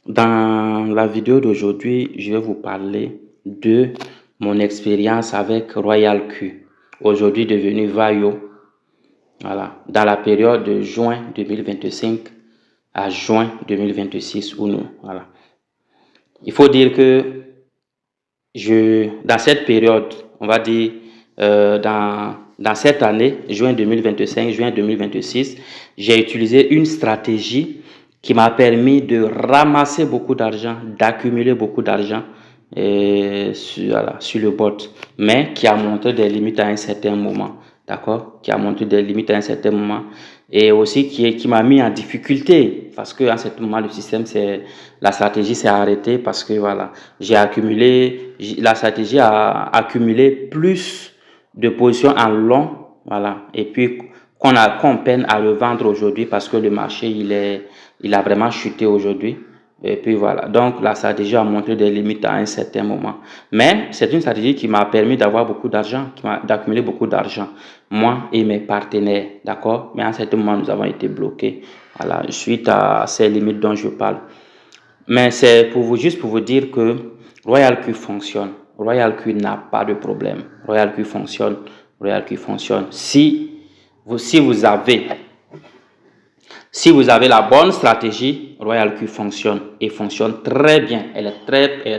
Dans la vidéo d'aujourd'hui, je vais vous parler de mon expérience avec Royal Q, aujourd'hui devenu Vayo, voilà, dans la période de juin 2025 à juin 2026 ou non, voilà. Il faut dire que dans cette période, on va dire dans cette année, juin 2025, juin 2026, j'ai utilisé une stratégie qui m'a permis de ramasser beaucoup d'argent, d'accumuler beaucoup d'argent sur le bot, mais qui a montré des limites à un certain moment, d'accord? Qui a montré des limites à un certain moment et aussi qui m'a mis en difficulté parce que à un certain moment la stratégie s'est arrêtée parce que voilà, la stratégie a accumulé plus de positions en long, voilà, et puis qu'on peine à le vendre aujourd'hui parce que le marché il a vraiment chuté aujourd'hui. Et puis voilà, donc la stratégie a montré des limites à un certain moment. Mais c'est une stratégie qui m'a permis d'avoir beaucoup d'argent, d'accumuler beaucoup d'argent, moi et mes partenaires, d'accord? Mais à un certain moment, nous avons été bloqués, voilà, suite à ces limites dont je parle. Mais c'est juste pour vous dire que Royal Q fonctionne. Royal Q n'a pas de problème. Royal Q fonctionne. Royal Q fonctionne. Si vous avez la bonne stratégie, Royal Q fonctionne et fonctionne très bien. Elle est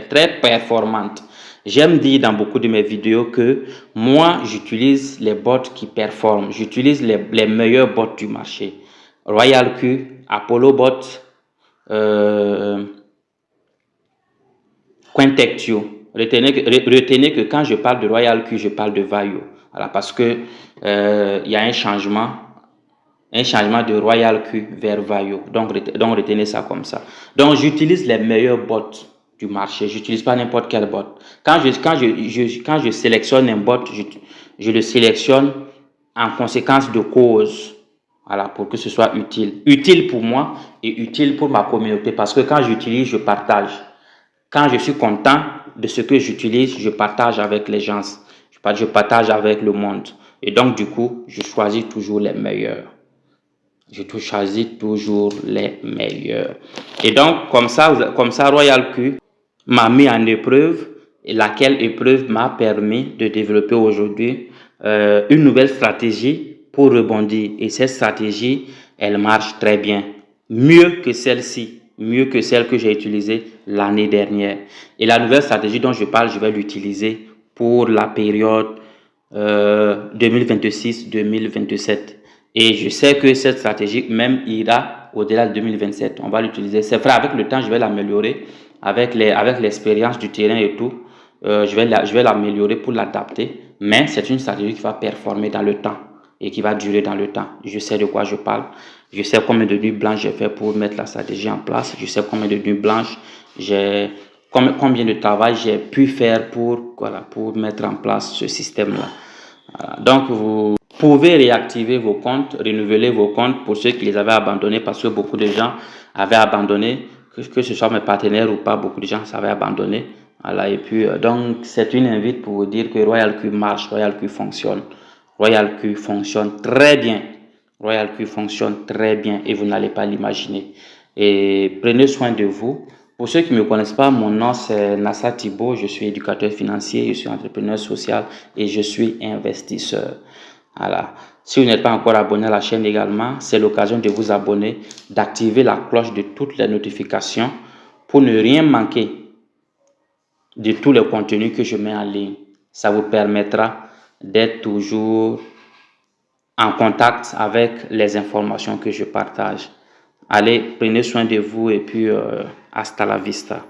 très performante. J'aime dire dans beaucoup de mes vidéos que moi, j'utilise les bots qui performent. J'utilise les meilleurs bots du marché. Royal Q, Apollo Bot, Cointectio. Retenez que quand je parle de Royal Q, je parle de Vayo. Voilà, parce que il y a un changement de Royal Q vers Vayo. Donc retenez ça comme ça. Donc j'utilise les meilleurs bots du marché. J'utilise pas n'importe quel bot. Quand je sélectionne un bot, je le sélectionne en conséquence de cause. Voilà, pour que ce soit utile. Utile pour moi et utile pour ma communauté. Parce que quand j'utilise, je partage. Quand je suis content de ce que j'utilise, je partage avec les gens. Je partage avec le monde. Et donc, du coup, je choisis toujours les meilleurs. Je choisis toujours les meilleurs. Et donc, comme ça, Royal Q m'a mis en épreuve, et laquelle épreuve m'a permis de développer aujourd'hui une nouvelle stratégie pour rebondir. Et cette stratégie, elle marche très bien. Mieux que celle-ci, mieux que celle que j'ai utilisée l'année dernière. Et la nouvelle stratégie dont je parle, je vais l'utiliser pour la période 2026-2027. Et je sais que cette stratégie même ira au-delà de 2027. On va l'utiliser. C'est vrai, avec le temps, je vais l'améliorer. Avec l'expérience du terrain et tout, je vais l'améliorer pour l'adapter. Mais c'est une stratégie qui va performer dans le temps et qui va durer dans le temps. Je sais de quoi je parle. Je sais combien de nuits blanches j'ai fait pour mettre la stratégie en place. Je sais combien de nuits blanches combien de travail j'ai pu faire pour mettre en place ce système-là. Voilà. Donc, vous pouvez réactiver vos comptes, renouveler vos comptes pour ceux qui les avaient abandonnés parce que beaucoup de gens avaient abandonné, que ce soit mes partenaires ou pas, beaucoup de gens avaient abandonné. Voilà. Et puis, donc, c'est une invite pour vous dire que Royal Q marche, Royal Q fonctionne. Royal Q fonctionne très bien. Royal Q fonctionne très bien et vous n'allez pas l'imaginer. Et prenez soin de vous. Pour ceux qui ne me connaissent pas, mon nom c'est Nassa Thibault, je suis éducateur financier, je suis entrepreneur social et je suis investisseur. Voilà. Si vous n'êtes pas encore abonné à la chaîne également, c'est l'occasion de vous abonner, d'activer la cloche de toutes les notifications pour ne rien manquer de tous les contenus que je mets en ligne. Ça vous permettra d'être toujours en contact avec les informations que je partage. Allez, prenez soin de vous et puis hasta la vista.